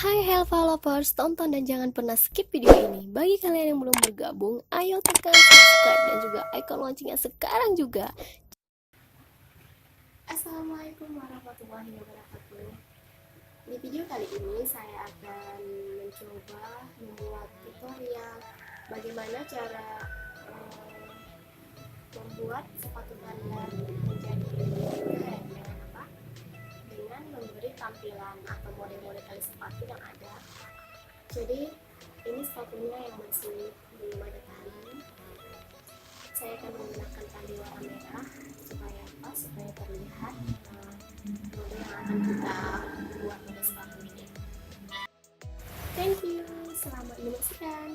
Hai Helva Lovers, tonton dan jangan pernah skip video ini. Bagi kalian yang belum bergabung, ayo tekan subscribe dan juga icon loncengnya sekarang juga. Assalamualaikum warahmatullahi wabarakatuh. Di video kali ini saya akan mencoba membuat tutorial bagaimana cara membuat sepatu kalian menjadi keren. Dengan memberi tampilan atau model-model tali sepatu yang ada. Jadi ini sepatunya yang masih belum ada tali. Saya akan menggunakan tali warna merah supaya pas, supaya terlihat model yang akan kita buat pada sepatu ini. Thank you, selamat menyaksikan.